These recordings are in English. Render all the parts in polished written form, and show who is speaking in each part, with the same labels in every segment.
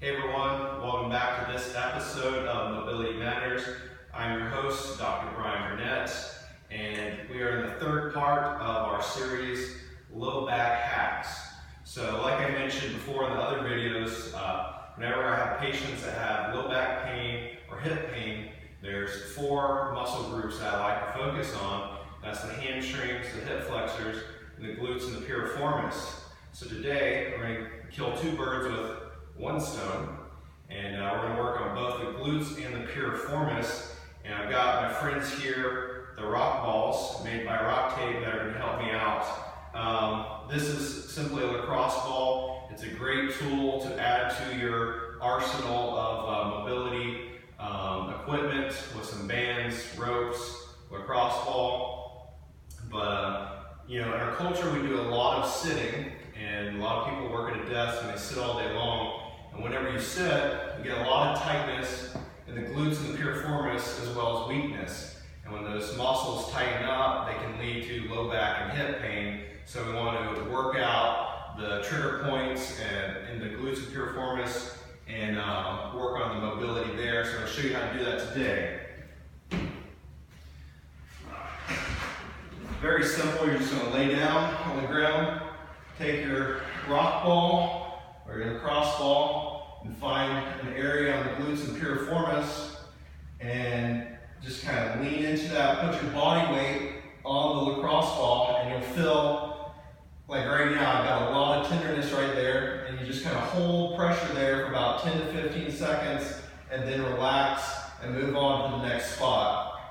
Speaker 1: Hey everyone, welcome back to this episode of Mobility Matters. I'm your host, Dr. Brian Burnett, and we are in the third part of our series, Low Back Hacks. So like I mentioned before in the other videos, whenever I have patients that have low back pain or hip pain, there's four muscle groups that I like to focus on. That's the hamstrings, the hip flexors, and the glutes and the piriformis. So today, we're going to kill two birds with one stone, and we're going to work on both the glutes and the piriformis. And I've got my friends here, the rock balls made by Rock Tape, that are going to help me out. This is simply a lacrosse ball. It's a great tool to add to your arsenal of mobility equipment with some bands, ropes, lacrosse ball. But in our culture we do a lot of sitting, and a lot of people work at a desk and they sit all day long. And whenever you sit, you get a lot of tightness in the glutes and the piriformis, as well as weakness. And when those muscles tighten up, they can lead to low back and hip pain. So we want to work out the trigger points in the glutes and piriformis and work on the mobility there. So I'm going to show you how to do that today. Very simple. You're just going to lay down on the ground, take your rock ball or your lacrosse ball and find an area on the glutes and piriformis and just kind of lean into that. Put your body weight on the lacrosse ball and you'll feel, like right now, I've got a lot of tenderness right there, and you just kind of hold pressure there for about 10 to 15 seconds and then relax and move on to the next spot.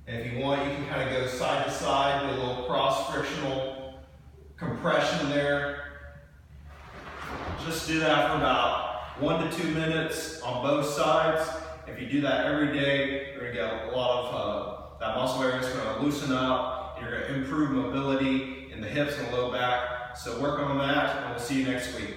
Speaker 1: And if you want, you can kind of go side to side, do a little cross-frictional compression there. Just do that for about 1 to 2 minutes on both sides. If you do that every day, you're going to get a lot of that muscle area is going to loosen up. You're going to improve mobility in the hips and the low back. So work on that, and we'll see you next week.